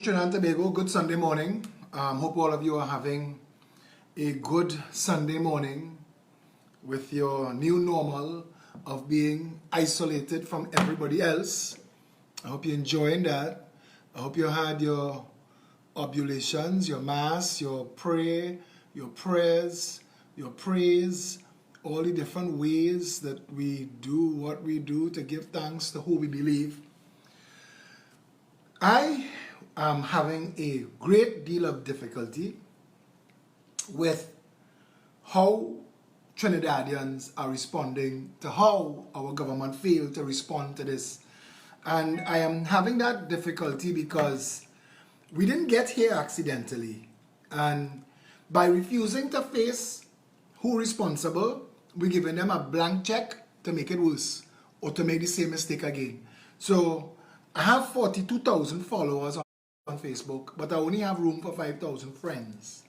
Trinidad and Tobago, good Sunday morning. Hope all of you are having a good Sunday morning with your new normal of being isolated from everybody else. I hope you're enjoying that. I hope you had your oblations, your mass, your prayer, your prayers, your praise, all the different ways that we do what we do to give thanks to who we believe. I am having a great deal of difficulty with how Trinidadians are responding to how our government failed to respond to this. And I am having that difficulty because we didn't get here accidentally. And by refusing to face who responsible, we're giving them a blank check to make it worse or to make the same mistake again. So I have 42,000 followers on Facebook, but I only have room for 5,000 friends.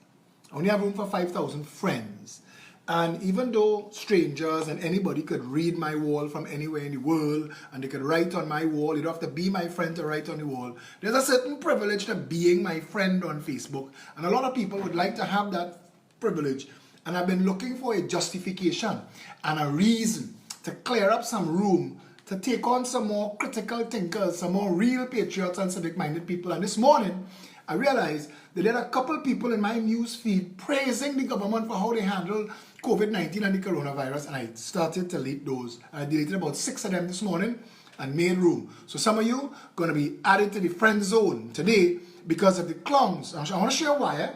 I only have room for 5,000 friends. And even though strangers and anybody could read my wall from anywhere in the world and they could write on my wall, you don't have to be my friend to write on the wall. There's a certain privilege to being my friend on Facebook. And a lot of people would like to have that privilege. And I've been looking for a justification and a reason to clear up some room to take on some more critical thinkers, some more real patriots and civic-minded people. And this morning, I realized that there are a couple people in my news feed praising the government for how they handle COVID-19 and the coronavirus, and I started to delete those. I deleted about 6 of them this morning and made room. So some of you are going to be added to the friend zone today because of the clowns. I want to show you why.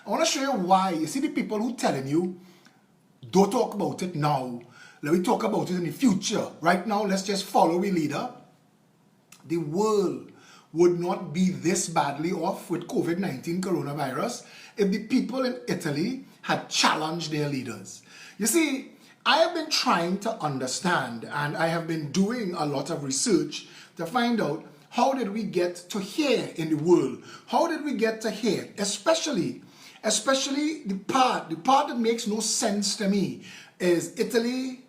I want to show you why. You see the people who telling you, don't talk about it now. Let me talk about it in the future. Right now, let's just follow a leader. The world would not be this badly off with COVID-19 coronavirus if the people in Italy had challenged their leaders. You see, I have been trying to understand, and I have been doing a lot of research to find out how did we get to here in the world? How did we get to here? Especially the part that makes no sense to me is Italy,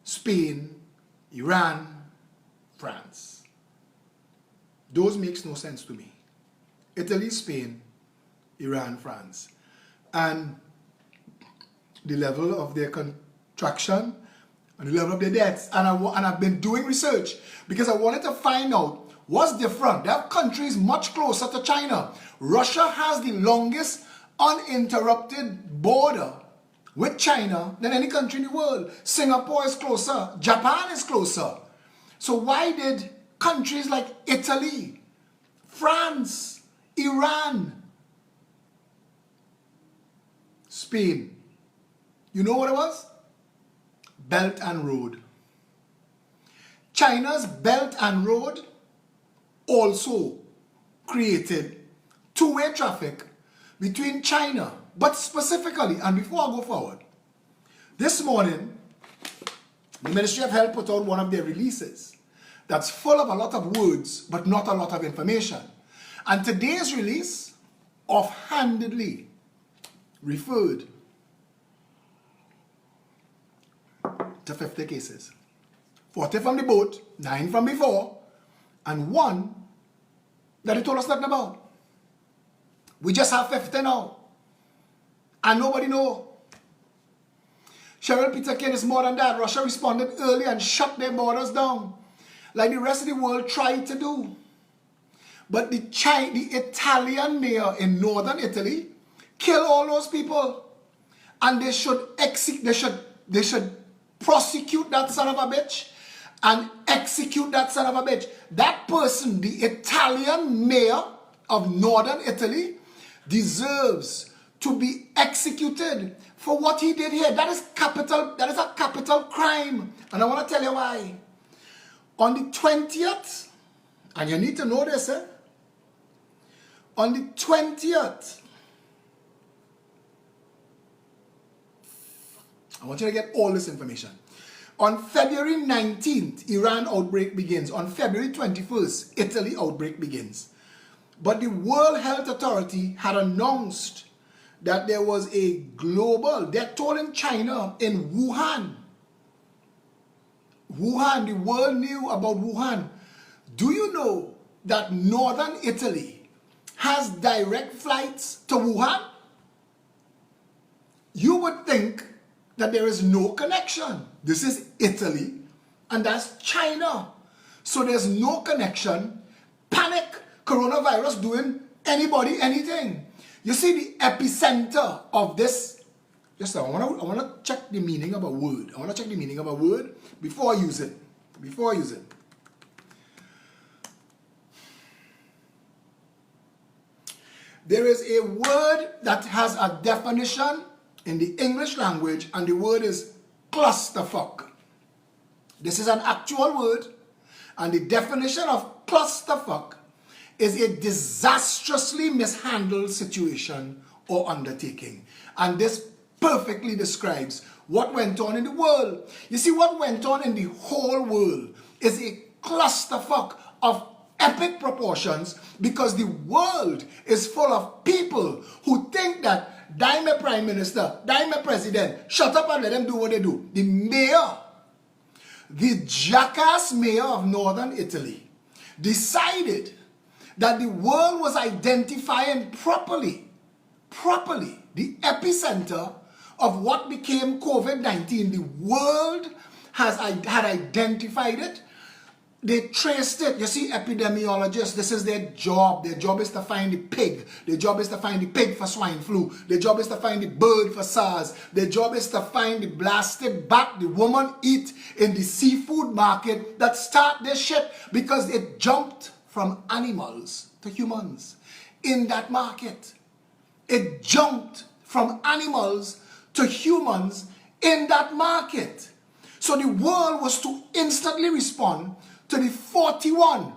Spain, Iran, France. Those makes no sense to me. Italy, Spain, Iran, France. And the level of their contraction and the level of their deaths. And I've been doing research because I wanted to find out what's different. There are countries much closer to China. Russia has the longest uninterrupted border with China than any country in the world. Singapore is closer. Japan is closer. So why did countries like Italy, France, Iran, Spain, you know what it was? Belt and Road. China's Belt and Road also created two-way traffic between China, but specifically, and before I go forward, this morning, the Ministry of Health put out one of their releases that's full of a lot of words, but not a lot of information. And today's release offhandedly referred to 50 cases. 40 from the boat, 9 from before, and 1 that they told us nothing about. We just have 50 now. And nobody know. Cheryl Peter Kane is more than that. Russia responded early and shut their borders down, like the rest of the world tried to do. But the Italian mayor in northern Italy killed all those people. And they should prosecute that son of a bitch and execute that son of a bitch. That person, the Italian mayor of northern Italy, deserves to be executed for what he did here. That is a capital crime. And I want to tell you why. On the 20th, and you need to know this, on the 20th, I want you to get all this information. On February 19th, Iran outbreak begins. On February 21st, Italy outbreak begins. But the World Health Authority had announced that there was a global death toll in China, in Wuhan. Wuhan, the world knew about Wuhan. Do you know that northern Italy has direct flights to Wuhan, you would think that there is no connection. This is Italy and that's China. So there's no connection. Panic, coronavirus doing anybody anything. You see the epicenter of this. Just I want to check the meaning of a word. I want to check the meaning of a word before I use it. Before I use it. There is a word that has a definition in the English language, and the word is clusterfuck. This is an actual word, and the definition of clusterfuck is a disastrously mishandled situation or undertaking. And this perfectly describes what went on in the world. You see, what went on in the whole world is a clusterfuck of epic proportions, because the world is full of people who think that dime a prime minister, dime a president, shut up and let them do what they do. The mayor, the jackass mayor of northern Italy, decided that the world was identifying properly the epicenter of what became COVID-19. The world had identified it. They traced it. You see, epidemiologists, this is their job. Their job is to find the pig. Their job is to find the pig for swine flu. Their job is to find the bird for SARS. Their job is to find the blasted bat the woman eat in the seafood market that start this shit, because it jumped from animals to humans in that market. It jumped from animals to humans in that market. So the world was to instantly respond to the 41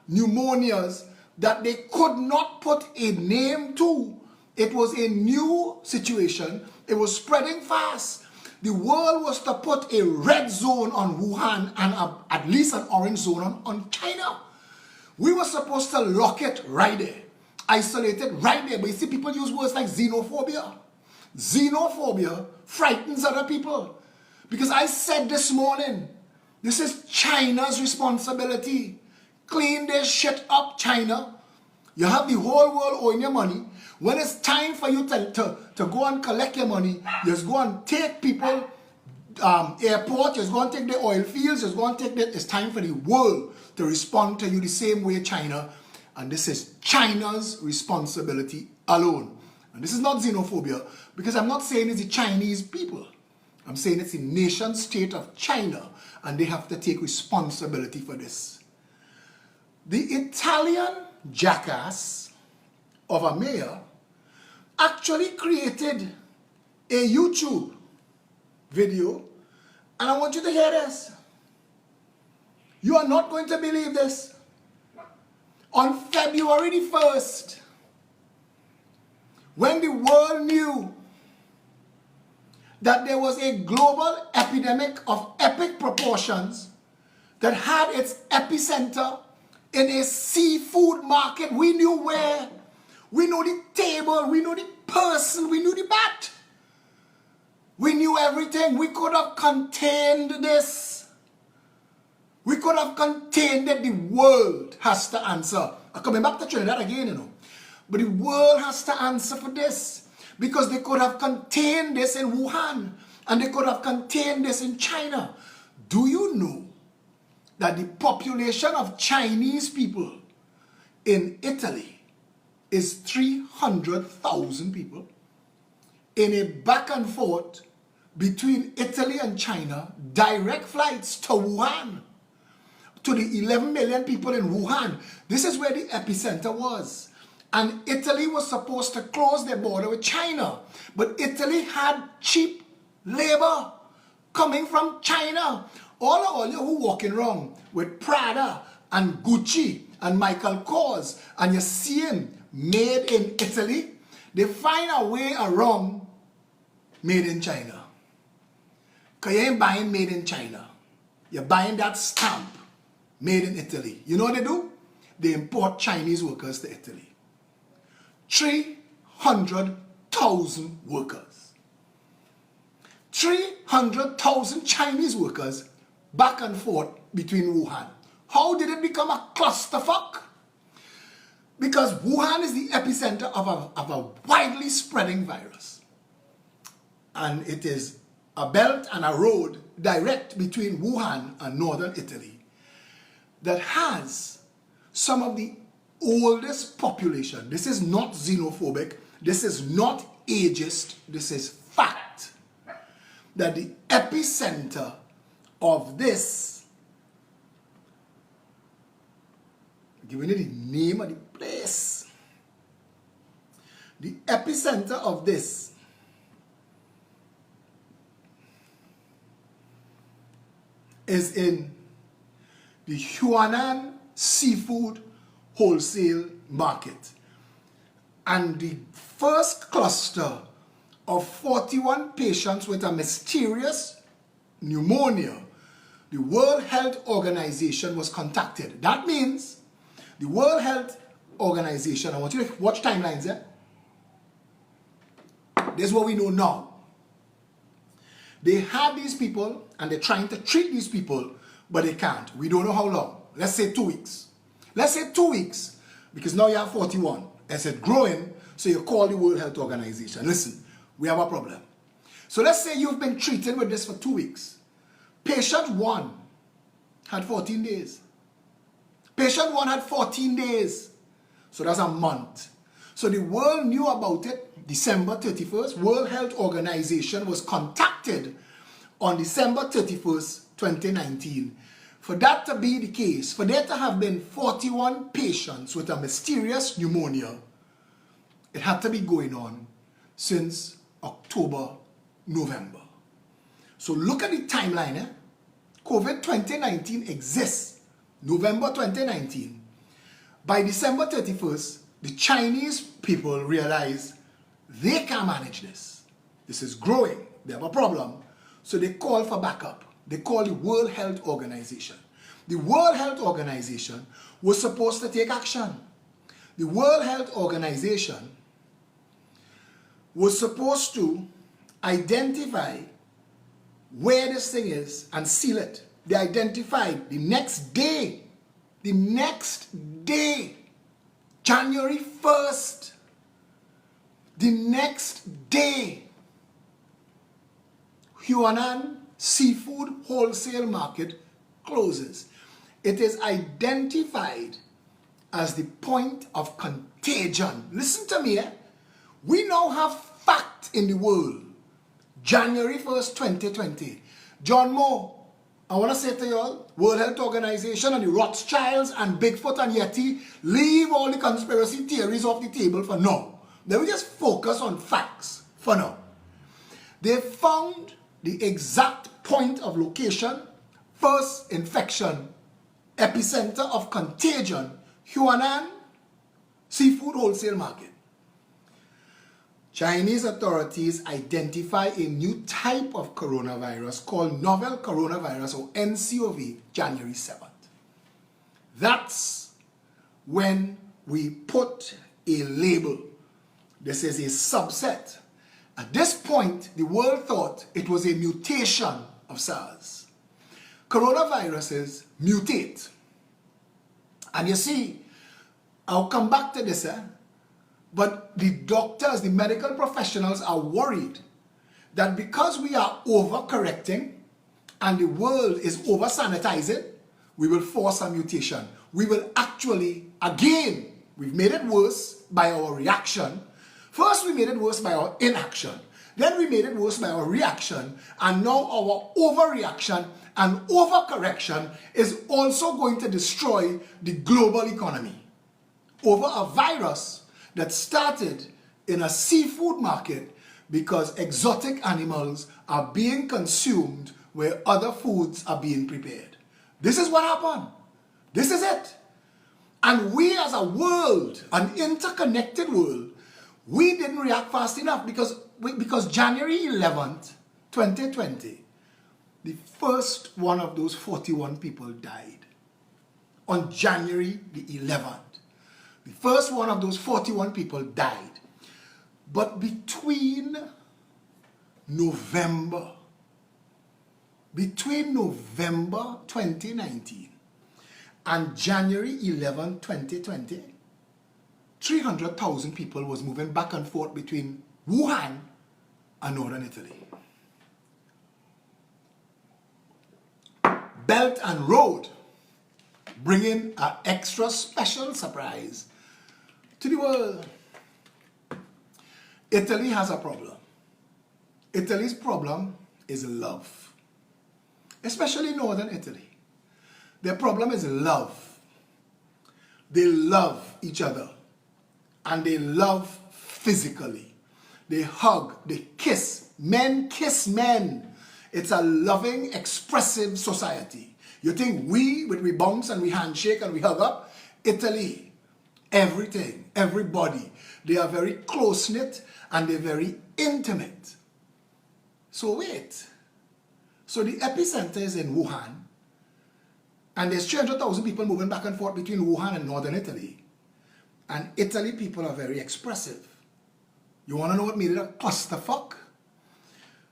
pneumonias that they could not put a name to. It was a new situation. It was spreading fast. The world was to put a red zone on Wuhan and at least an orange zone on China. We were supposed to lock it right there, isolate it right there. But you see, people use words like xenophobia. Xenophobia frightens other people. Because I said this morning, this is China's responsibility. Clean this shit up, China. You have the whole world owing your money. When it's time for you to go and collect your money, you just go and take people, airport, you just go and take the oil fields, you just go and take it's time for the world to respond to you the same way China. And this is China's responsibility alone. And this is not xenophobia, because I'm not saying it's the Chinese people. I'm saying it's the nation state of China, and they have to take responsibility for this. The Italian jackass of a mayor actually created a YouTube video, and I want you to hear this. You are not going to believe this. On February the 1st, when the world knew that there was a global epidemic of epic proportions that had its epicenter in a seafood market, we knew where. We knew the table, we knew the person, we knew the bat. We knew everything. We could have contained this. We could have contained it. The world has to answer. I'm coming back to Trinidad again, you know. But the world has to answer for this. Because they could have contained this in Wuhan. And they could have contained this in China. Do you know that the population of Chinese people in Italy is 300,000 people? In a back and forth between Italy and China, direct flights to Wuhan, to the 11 million people in Wuhan. This is where the epicenter was. And Italy was supposed to close their border with China. But Italy had cheap labor coming from China. All of you who walking around with Prada and Gucci and Michael Kors, and you're seeing made in Italy, they find a way around made in China. Because you ain't buying made in China. You're buying that stamp, made in Italy. You know what they do? They import Chinese workers to Italy. 300,000 workers. 300,000 Chinese workers back and forth between Wuhan. How did it become a clusterfuck? Because Wuhan is the epicenter of a widely spreading virus. And it is a belt and a road direct between Wuhan and northern Italy that has some of the oldest population. This is not xenophobic. This is not ageist. This is fact. That the epicenter of this, giving you the name of the place, the epicenter of this is in the Huanan seafood wholesale market. And the first cluster of 41 patients with a mysterious pneumonia, the World Health Organization was contacted. That means the World Health Organization, I want you to watch timelines here. This is what we know now. They had these people and they're trying to treat these people, but they can't. We don't know how long. Let's say 2 weeks. Let's say 2 weeks, because now you have 41. As it's growing, so you call the World Health Organization. Listen, we have a problem. So let's say you've been treated with this for 2 weeks. Patient 1 had 14 days. Patient 1 had 14 days. So that's a month. So the world knew about it December 31st. World Health Organization was contacted on December 31st, 2019. For that to be the case, for there to have been 41 patients with a mysterious pneumonia, it had to be going on since October, November. So look at the timeline. COVID 2019 exists, November 2019. By December 31st, the Chinese people realize they can't manage this. This is growing. They have a problem. So they call for backup. They call the World Health Organization. The World Health Organization was supposed to take action. The World Health Organization was supposed to identify where this thing is and seal it. They identified the next day, January 1st, the next day, Huanan seafood wholesale market closes. It is identified as the point of contagion. Listen to me. We now have fact in the world. January 1st, 2020. John Moore, I want to say to you all, World Health Organization and the Rothschilds and Bigfoot and Yeti, leave all the conspiracy theories off the table for now. Let me just focus on facts for now. They found the exact point of location, first infection, epicenter of contagion, Huanan seafood wholesale market. Chinese authorities identify a new type of coronavirus called novel coronavirus, or NCOV, January 7th. That's when we put a label. This is a subset. At this point, the world thought it was a mutation of SARS. Coronaviruses mutate. And you see, I'll come back to this, but the doctors, the medical professionals are worried that because we are overcorrecting and the world is over-sanitizing, we will force a mutation. We will actually, again, we've made it worse by our reaction. First, we made it worse by our inaction. Then we made it worse by our reaction. And now our overreaction and overcorrection is also going to destroy the global economy over a virus that started in a seafood market because exotic animals are being consumed where other foods are being prepared. This is what happened. This is it. And we as a world, an interconnected world, we didn't react fast enough because January 11th, 2020, the first one of those 41 people died. On January the 11th. The first one of those 41 people died. But between November 2019 and January 11, 2020, 300,000 people was moving back and forth between Wuhan and northern Italy. Belt and Road bringing an extra special surprise to the world. Italy has a problem. Italy's problem is love, especially northern Italy. Their problem is love. They love each other, and they love physically. They hug, they kiss. Men kiss men. It's a loving, expressive society. You think we bounce and we handshake and we hug up? Italy, everything, everybody. They are very close-knit and they're very intimate. So wait. So the epicenter is in Wuhan, and there's 300,000 people moving back and forth between Wuhan and northern Italy. And Italy people are very expressive. You want to know what made it a clusterfuck?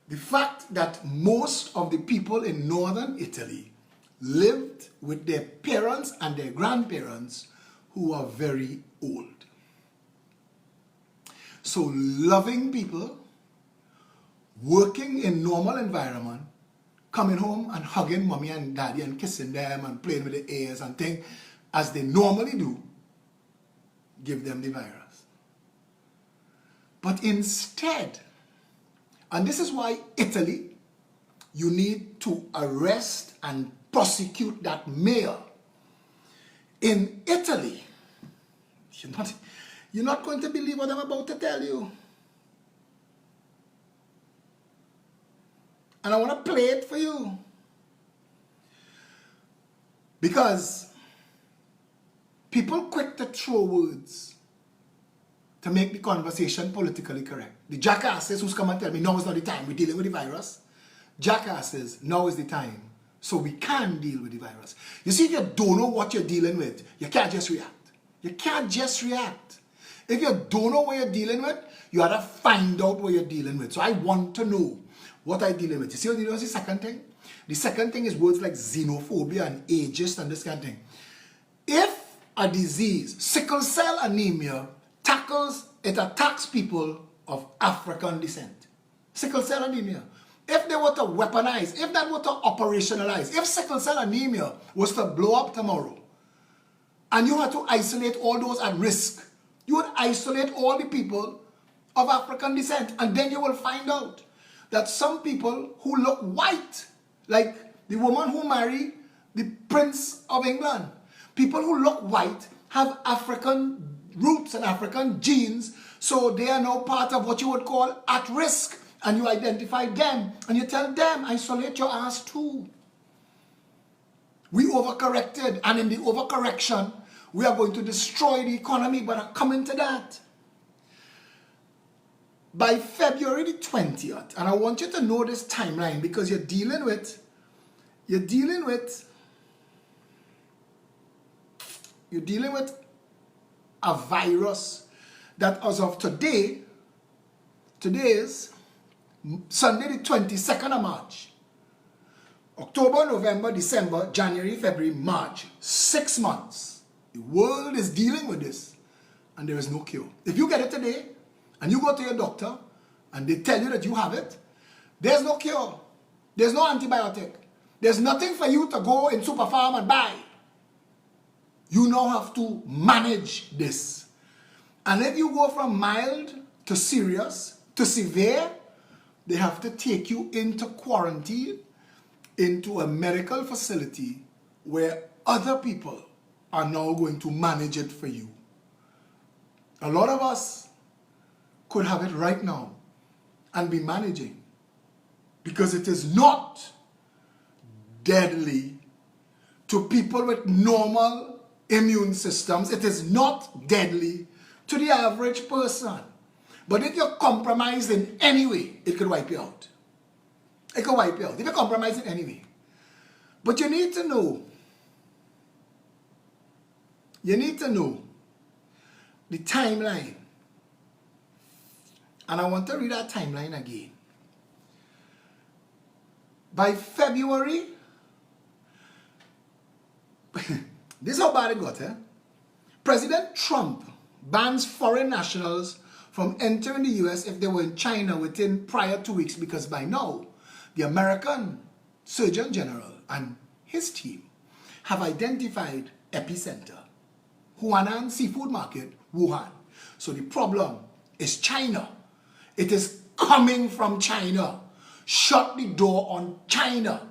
The fact that most of the people in northern Italy lived with their parents and their grandparents who are very old. So loving people, working in normal environment, coming home and hugging mommy and daddy and kissing them and playing with their ears and things as they normally do, give them the virus. But instead, and this is why Italy, you need to arrest and prosecute that mayor. In Italy, you're not going to believe what I'm about to tell you. And I want to play it for you. Because people quick to throw words to make the conversation politically correct. The jackasses who's come and tell me, now is not the time, we're dealing with the virus. Jackasses, now is the time, so we can deal with the virus. You see, if you don't know what you're dealing with, you can't just react. You can't just react. If you don't know what you're dealing with, you have to find out what you're dealing with. So I want to know what I'm dealing with. You see what the second thing? The second thing is words like xenophobia and ageist and this kind of thing. If a disease, sickle cell anemia, attacks people of African descent. Sickle cell anemia. If they were to weaponize, if that were to operationalize, if sickle cell anemia was to blow up tomorrow, and you had to isolate all those at risk, you would isolate all the people of African descent, and then you will find out that some people who look white, like the woman who married the Prince of England, people who look white have African roots and African genes, so they are now part of what you would call at risk, and you identify them and you tell them, isolate your ass too. We overcorrected, and in the overcorrection we are going to destroy the economy, but I'm coming to that. By February the 20th, and I want you to know this timeline because you're dealing with a virus that as of today is Sunday the 22nd of March. October, November, December, January, February, March. 6 months. The world is dealing with this and there is no cure. If you get it today and you go to your doctor and they tell you that you have it, there's no cure. There's no antibiotic. There's nothing for you to go in Super Farm and buy. You now have to manage this. And if you go from mild to serious to severe, they have to take you into quarantine, into a medical facility where other people are now going to manage it for you. A lot of us could have it right now and be managing because it is not deadly to people with normal immune systems. It is not deadly to the average person. But if you're compromised in any way, it could wipe you out. It could wipe you out if you're compromised in any way. But you need to know the timeline. And I want to read that timeline again. By February, this is how bad it got, eh? President Trump bans foreign nationals from entering the US if they were in China within prior 2 weeks, because by now, the American Surgeon General and his team have identified epicenter, Huanan Seafood Market, Wuhan. So the problem is China. It is coming from China. Shut the door on China.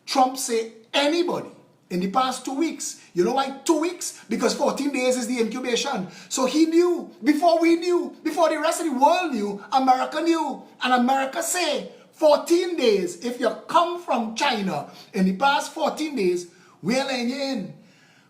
Trump say anybody in the past 2 weeks. You know why 2 weeks? Because 14 days is the incubation. So he knew, before we knew, before the rest of the world knew, America knew. And America say 14 days, if you come from China in the past 14 days, we're letting you in.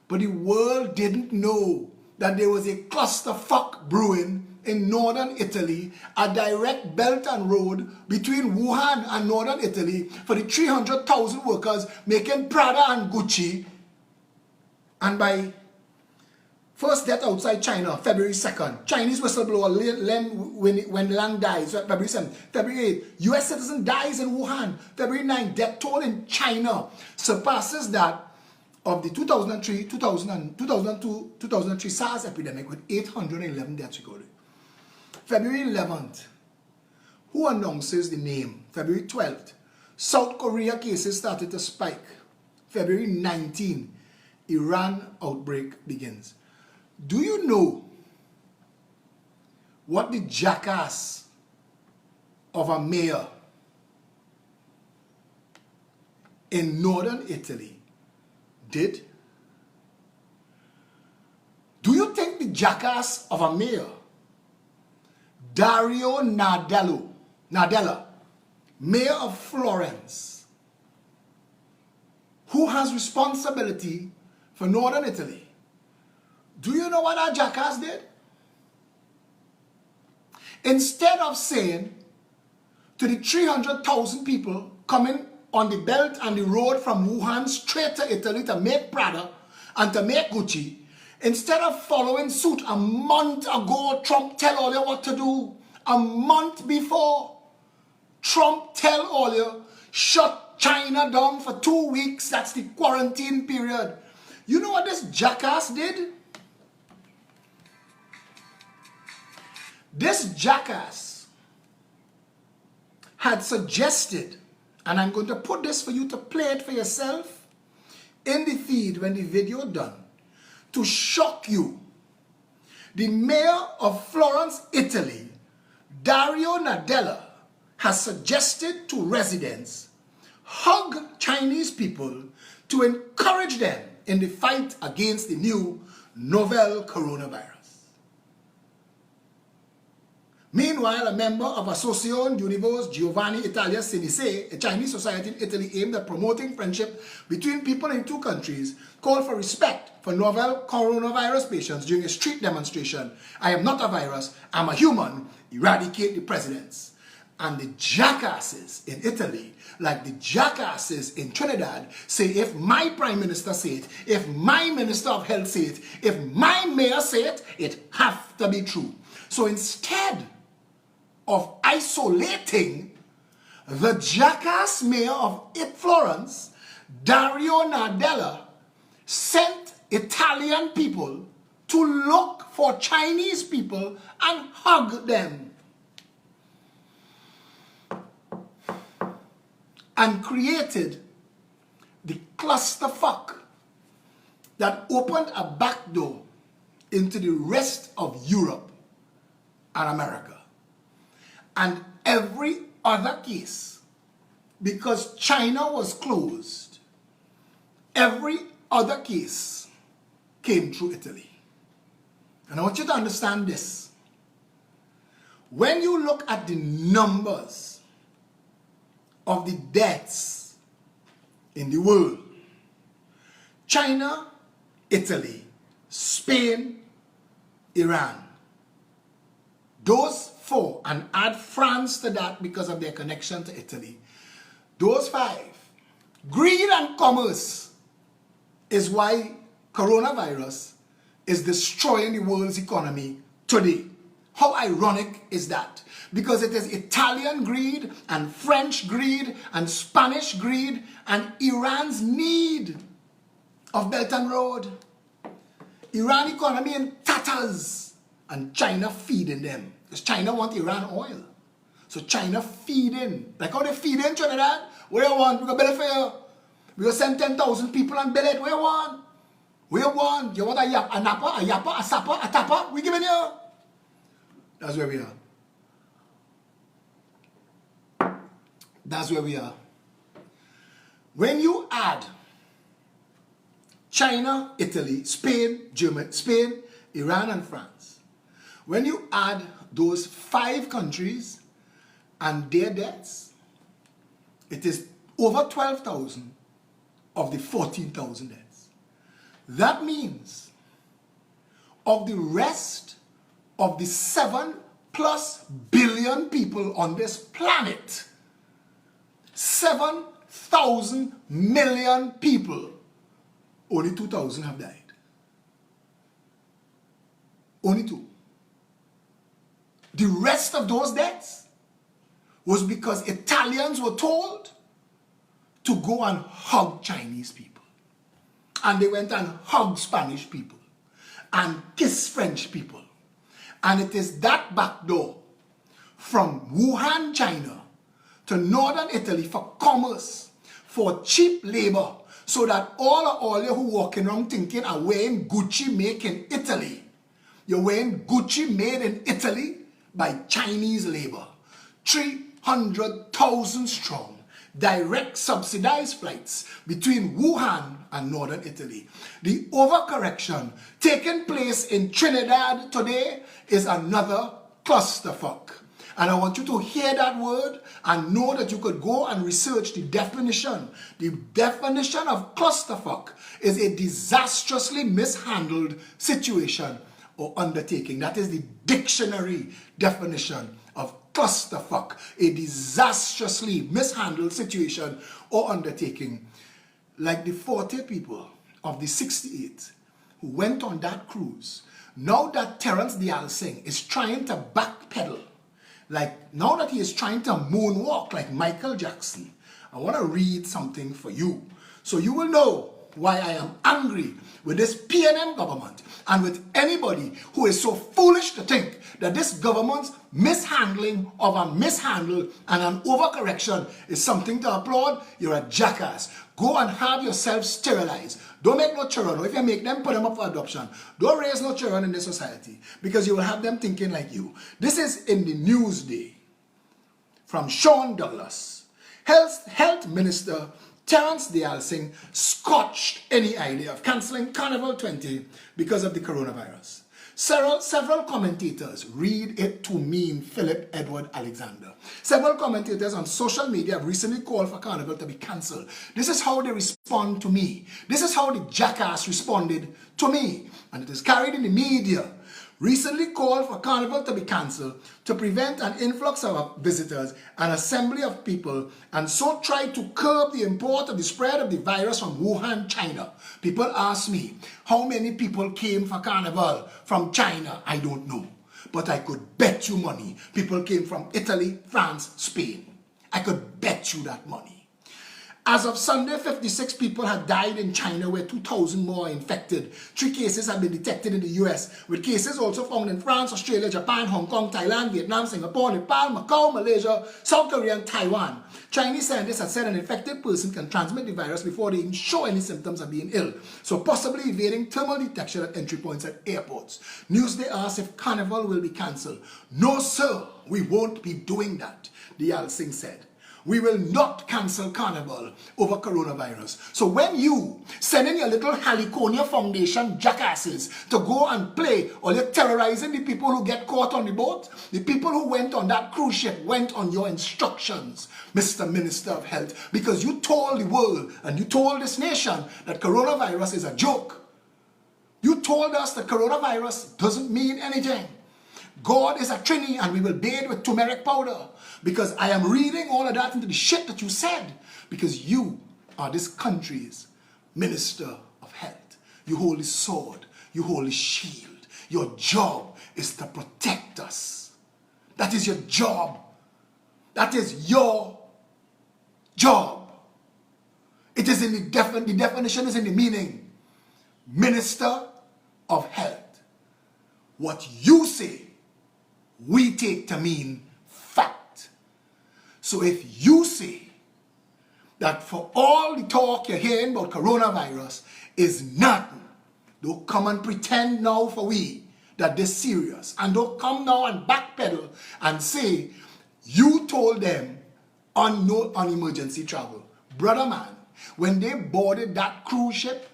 But the world didn't know that there was a clusterfuck brewing in northern Italy, a direct belt and road between Wuhan and northern Italy for the 300,000 workers making Prada and Gucci. And by first death outside China, February 2nd, Chinese whistleblower when Lang dies, February 7th, February 8th, US citizen dies in Wuhan, February 9th, death toll in China surpasses that of the 2002, 2003 SARS epidemic with 811 deaths recorded. February 11th, who announces the name? February 12th, South Korea cases started to spike. February 19th, Iran outbreak begins. Do you know what the jackass of a mayor in northern Italy did? Do you think the jackass of a mayor, Dario Nadella, mayor of Florence, who has responsibility for northern Italy, do you know what that jackass did? Instead of saying to the 300,000 people coming on the belt and the road from Wuhan straight to Italy to make Prada and to make Gucci, instead of following suit a month ago, Trump tell all you what to do. A month before, Trump tell all you, shut China down for 2 weeks. That's the quarantine period. You know what this jackass did? This jackass had suggested, and I'm going to put this for you to play it for yourself in the feed when the video done, to shock you. The mayor of Florence, Italy, Dario Nadella, has suggested to residents hug Chinese people to encourage them in the fight against the new novel coronavirus. Meanwhile, a member of Associazione Universe Giovanni Italia Sinise, a Chinese society in Italy aimed at promoting friendship between people in two countries, called for respect for novel coronavirus patients during a street demonstration. I am not a virus, I'm a human, eradicate the presidents. And the jackasses in Italy, like the jackasses in Trinidad, say if my prime minister say it, if my minister of health say it, if my mayor say it, it has to be true. So instead of isolating the jackass mayor of Florence, Dario Nadella sent Italian people to look for Chinese people and hug them. And created the clusterfuck that opened a back door into the rest of Europe and America. And every other case, because China was closed, every other case came through Italy. And I want you to understand this. When you look at the numbers of the deaths in the world, China, Italy, Spain, Iran, those four, and add France to that because of their connection to Italy, those five, greed and commerce is why coronavirus is destroying the world's economy today. How ironic is that? Because it is Italian greed and French greed and Spanish greed and Iran's need of Belt and Road. Iran economy in tatters. and China feeding them. Because China want Iran oil. So China feeding. Like how they feed in Trinidad? What you want? We got belly for you. We got send 10,000 people and belly it. What you want? What you want? You want a yap, a napa, a yappa, a sappa, a tappa? We giving you. That's where we are. That's where we are. When you add China, Italy, Spain, Iran, and France, when you add those 5 countries and their debts, it is over 12,000 of the 14,000 debts. That means of the rest of the 7+ billion people on this planet, 7,000 million people, only 2,000 have died. Only 2. The rest of those deaths was because Italians were told to go and hug Chinese people. And they went and hugged Spanish people and kissed French people. And it is that back door from Wuhan, China to northern Italy for commerce, for cheap labor, so that all you who walking around thinking are wearing Gucci made in Italy. You're wearing Gucci made in Italy by Chinese labor. 300,000 strong, direct subsidized flights between Wuhan and northern Italy. The overcorrection taking place in Trinidad today is another clusterfuck. And I want you to hear that word and know that you could go and research the definition. The definition of clusterfuck is a disastrously mishandled situation or undertaking. That is the dictionary definition of clusterfuck. A disastrously mishandled situation or undertaking. Like the 40 people of the 68 who went on that cruise. Now that Terence Dialsing is trying to backpedal, like now that he is trying to moonwalk like Michael Jackson, I want to read something for you so you will know why I am angry with this PNM government and with anybody who is so foolish to think that this government's mishandling of a mishandle and an overcorrection is something to applaud. You're a jackass. Go and have yourself sterilized. Don't make no children. If you make them, put them up for adoption. Don't raise no children in this society because you will have them thinking like you. This is in the Newsday from Sean Douglas. Health Minister Terence Dialsing scotched any idea of cancelling Carnival 20 because of the coronavirus. Several commentators read it to mean Phillip Edward Alexander. Several commentators on social media have recently called for Carnival to be cancelled. This is how they respond to me. This is how the jackass responded to me. And it is carried in the media. Recently called for Carnival to be cancelled to prevent an influx of visitors, an assembly of people, and so try to curb the import of the spread of the virus from Wuhan, China. People ask me, how many people came for Carnival from China? I don't know. But I could bet you money. People came from Italy, France, Spain. I could bet you that money. As of Sunday, 56 people had died in China, where 2,000 more are infected. 3 cases have been detected in the US, with cases also found in France, Australia, Japan, Hong Kong, Thailand, Vietnam, Singapore, Nepal, Macau, Malaysia, South Korea, and Taiwan. Chinese scientists have said an infected person can transmit the virus before they even show any symptoms of being ill, so possibly evading thermal detection at entry points at airports. Newsday asked if Carnival will be cancelled. No, sir, we won't be doing that, Dialsing said. We will not cancel Carnival over coronavirus. So when you send in your little Haliconia Foundation jackasses to go and play, or you're terrorizing the people who get caught on the boat, the people who went on that cruise ship went on your instructions, Mr. Minister of Health, because you told the world and you told this nation that coronavirus is a joke. You told us that coronavirus doesn't mean anything. God is a Trini and we will bathe with turmeric powder. Because I am reading all of that into the shit that you said. Because you are this country's Minister of Health. You hold his sword. You hold his shield. Your job is to protect us. That is your job. That is your job. It is in the definition is in the meaning. Minister of Health. what you say, we take to mean fact. So if you say that for all the talk you're hearing about coronavirus is nothing, don't come and pretend now for we that this serious. And don't come now and backpedal and say you told them on emergency travel. Brother man, when they boarded that cruise ship,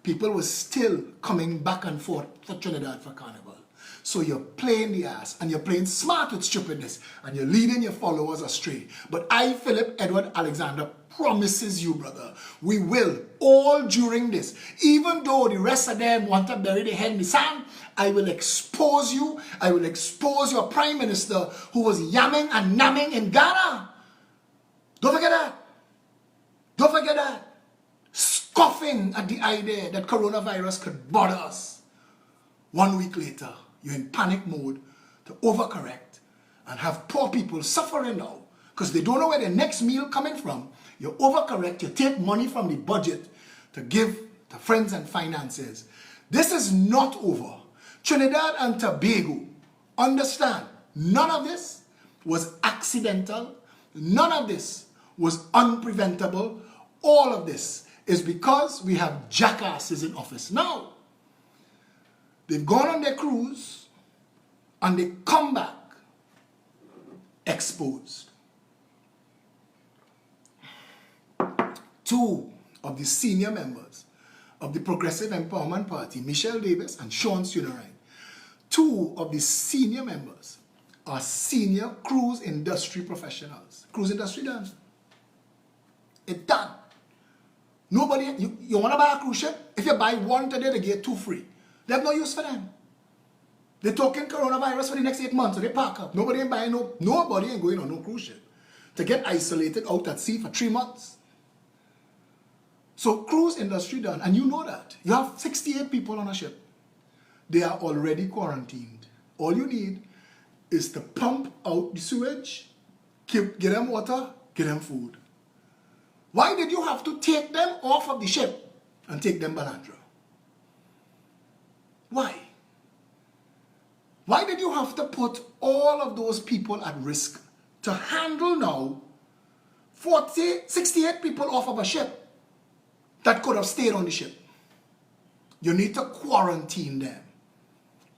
people were still coming back and forth for Trinidad for Carnival. So you're playing the ass and you're playing smart with stupidness and you're leading your followers astray. But I, Philip Edward Alexander, promises you, brother, we will, all during this, even though the rest of them want to bury their head in the sand, I will expose you. I will expose your prime minister who was yamming and namming in Ghana. Don't forget that. Don't forget that. Scoffing at the idea that coronavirus could bother us. 1 week later, you're in panic mode to overcorrect and have poor people suffering now because they don't know where their next meal coming from. You overcorrect, you take money from the budget to give to friends and finances. This is not over. Trinidad and Tobago, understand, none of this was accidental. None of this was unpreventable. All of this is because we have jackasses in office. Now, they've gone on their cruise and they come back exposed. Two of the senior members of the Progressive Empowerment Party, Michelle Davis and Sean Sunarine, two of the senior members are senior cruise industry professionals. Cruise industry done. It's done. Nobody, you want to buy a cruise ship? If you buy one today, they get two free. They have no use for them. They're talking coronavirus for the next 8 months, so they pack up. Nobody ain't buying nobody ain't going on no cruise ship to get isolated out at sea for 3 months. So cruise industry done, and you know that. You have 68 people on a ship. They are already quarantined. All you need is to pump out the sewage, get them water, get them food. Why did you have to take them off of the ship and take them Balandra? Why? Why did you have to put all of those people at risk to handle now 68 people off of a ship that could have stayed on the ship? You need to quarantine them.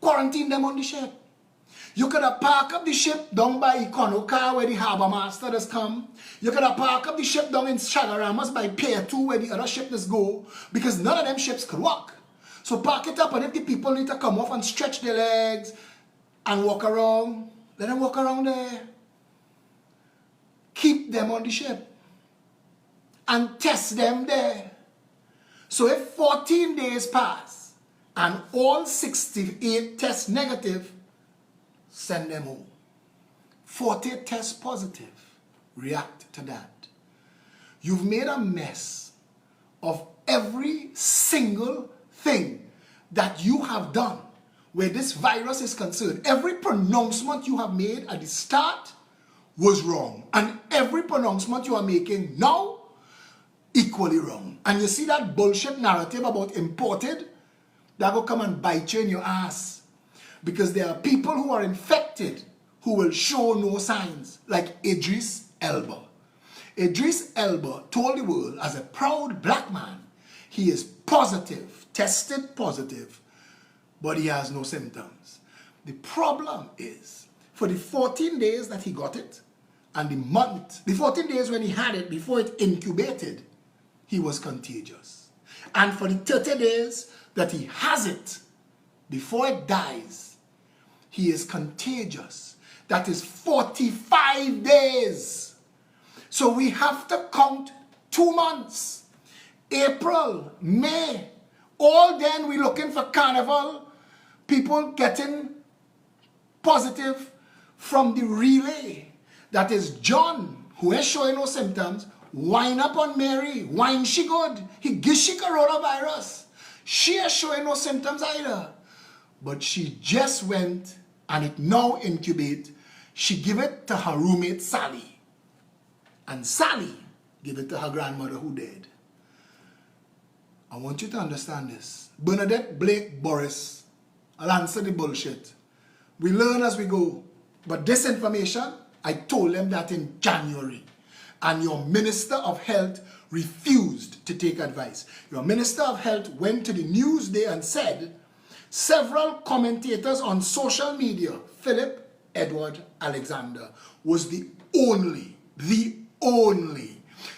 Quarantine them on the ship. You could have parked up the ship down by Econocar where the harbour master does come. You could have parked up the ship down in Chagaramas by Pier 2 where the other ship does go, because none of them ships could walk. So park it up, and if the people need to come off and stretch their legs and walk around, let them walk around there. Keep them on the ship and test them there. So if 14 days pass and all 68 test negative, send them home. 40 test positive, react to that. You've made a mess of every single thing that you have done where this virus is concerned. Every pronouncement you have made at the start was wrong, and every pronouncement you are making now, equally wrong. And you see that bullshit narrative about imported, that will come and bite you in your ass. Because there are people who are infected who will show no signs, like Idris Elba. Idris Elba told the world, as a proud black man, he is positive, tested positive, but he has no symptoms. The problem is, for the 14 days that he got it, and the 14 days when he had it before it incubated, he was contagious. And for the 30 days that he has it, before it dies, he is contagious. That is 45 days. So we have to count 2 months. April, May, all then we're looking for Carnival, people getting positive from the relay. That is John, who is showing no symptoms, wind up on Mary, wine she good, he gives she coronavirus. She is showing no symptoms either. But she just went and it now incubate. She give it to her roommate Sally. And Sally give it to her grandmother who died. I want you to understand this. Bernadette Blake Boris, I'll answer the bullshit. We learn as we go. But this information, I told them that in January. And your Minister of Health refused to take advice. Your Minister of Health went to the Newsday and said, several commentators on social media, Phillip Edward Alexander, was the only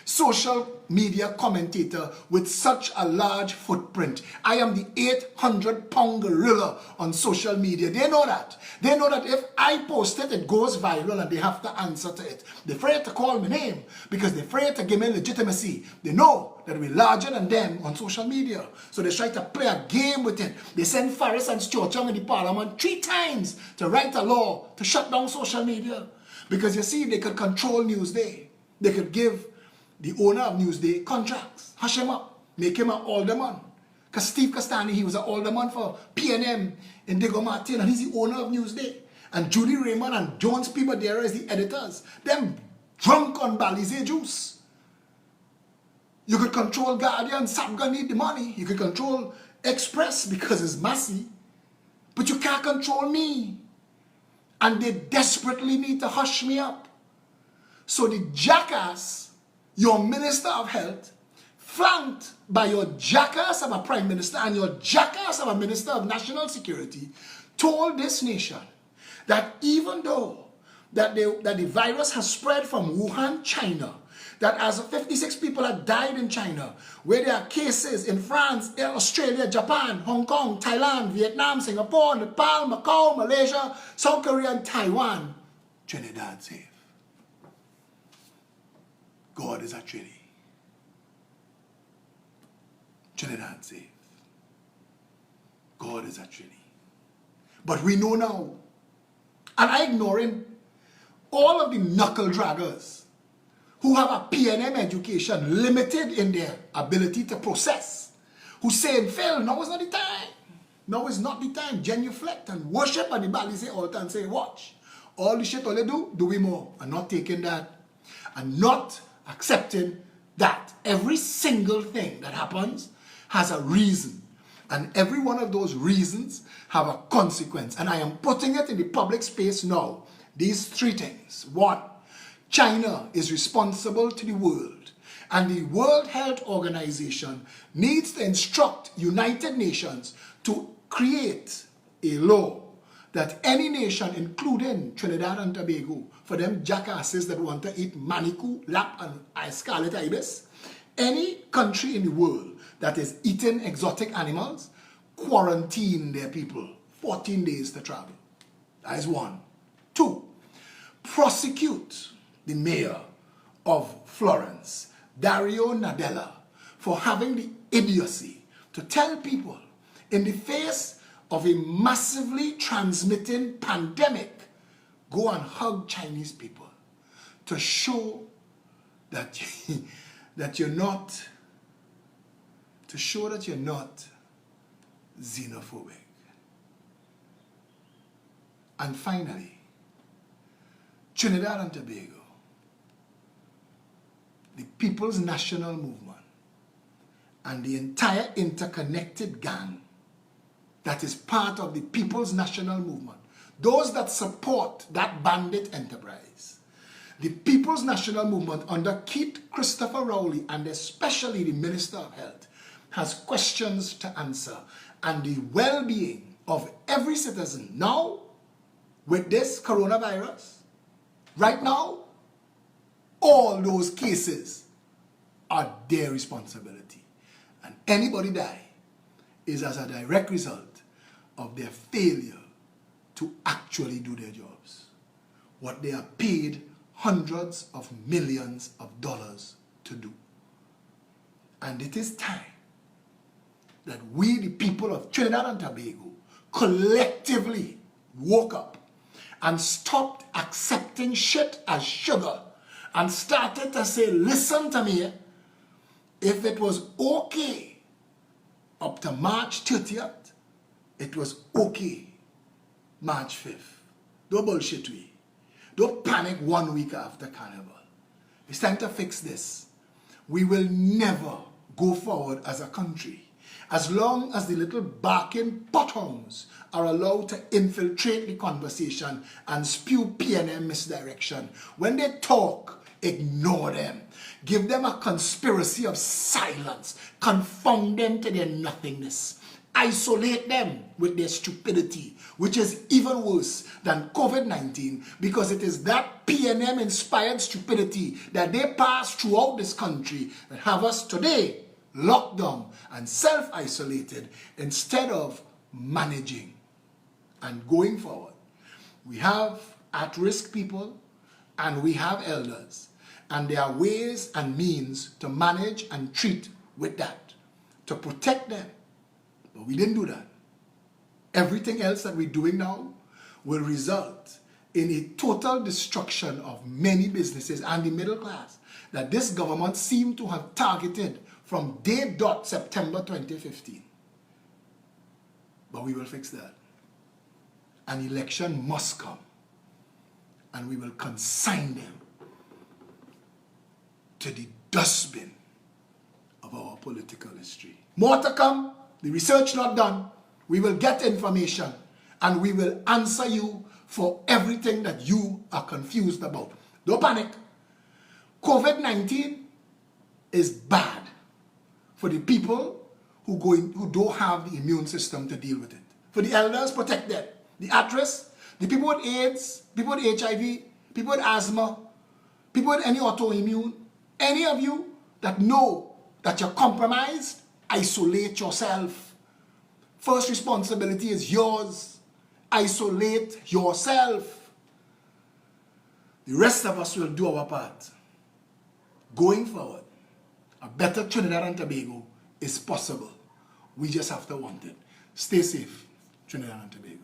social media commentator with such a large footprint. I am the 800-pound gorilla on social media. They know that. They know that if I post it, it goes viral and they have to answer to it. They're afraid to call my name because they're afraid to give me legitimacy. They know that we're larger than them on social media. So they try to play a game with it. They send Farris and Stuart Young in the parliament 3 times to write a law to shut down social media. Because you see, they could control Newsday. They could give the owner of Newsday contracts, hush him up, make him an alderman. Because Steve Castani, he was an alderman for PNM in Diego Martin, and he's the owner of Newsday. And Judy Raymond and Jones P. Madeira is the editors. Them drunk on Balize juice. You could control Guardian, Sabga need the money. You could control Express because it's Massey. But you can't control me. And they desperately need to hush me up. So the jackass, your Minister of Health, flanked by your jackass of a Prime Minister and your jackass of a Minister of National Security, told this nation that even though that the virus has spread from Wuhan, China, that as 56 people have died in China, where there are cases in France, Australia, Japan, Hong Kong, Thailand, Vietnam, Singapore, Nepal, Macau, Malaysia, South Korea, and Taiwan, Trinidad safe. God is a Trinity. Trinidad safe. God is a Trinity. But we know now, and I ignoring all of the knuckle draggers who have a PNM education limited in their ability to process, who saying, Phil, now is not the time. Now is not the time. Genuflect and worship at the Balize altar and say, watch. All the shit all they do we more. And not taking that. And not accepting that every single thing that happens has a reason. And every one of those reasons have a consequence. And I am putting it in the public space now. These 3 things. 1, China is responsible to the world. And the World Health Organization needs to instruct United Nations to create a law that any nation, including Trinidad and Tobago, for them jackasses that want to eat maniku, lap, and scarlet ibis, any country in the world that is eating exotic animals, quarantine their people 14 days to travel. That is 1. 2, prosecute the mayor of Florence, Dario Nadella, for having the idiocy to tell people in the face of a massively transmitting pandemic, go and hug Chinese people to show that you're not xenophobic. And finally, Trinidad and Tobago, the People's National Movement, and the entire interconnected gang that is part of the People's National Movement, those that support that bandit enterprise, the People's National Movement under Keith Christopher Rowley, and especially the Minister of Health, has questions to answer. And the well-being of every citizen now, with this coronavirus, right now, all those cases are their responsibility. And anybody die is as a direct result of their failure to actually do their jobs. What they are paid hundreds of millions of dollars to do. And it is time that we, the people of Trinidad and Tobago, collectively woke up and stopped accepting shit as sugar and started to say, listen to me, if it was okay up to March 30th, it was okay March 5th. Don't bullshit we. Don't panic 1 week after Carnival. It's time to fix this. We will never go forward as a country. as long as the little barking potholes are allowed to infiltrate the conversation and spew PNM misdirection. When they talk, ignore them. Give them a conspiracy of silence. Confound them to their nothingness. Isolate them with their stupidity, which is even worse than COVID-19, because it is that PNM-inspired stupidity that they pass throughout this country that have us today locked down and self-isolated instead of managing. And going forward, we have at-risk people and we have elders, and there are ways and means to manage and treat with that, to protect them. But we didn't do that. Everything else that we're doing now will result in a total destruction of many businesses and the middle class that this government seemed to have targeted from day dot September 2015. But we will fix that. An election must come, and we will consign them to the dustbin of our political history. More to come. The research not done. We will get information and we will answer you for everything that you are confused about. Don't panic. COVID-19 is bad for the people who don't have the immune system to deal with it. For the elders, protect them. The at-risk, the people with AIDS, people with HIV, people with asthma, people with any autoimmune, any of you that know that you're compromised, isolate yourself. First responsibility is yours. Isolate yourself. The rest of us will do our part. Going forward, a better Trinidad and Tobago is possible. We just have to want it. Stay safe, Trinidad and Tobago.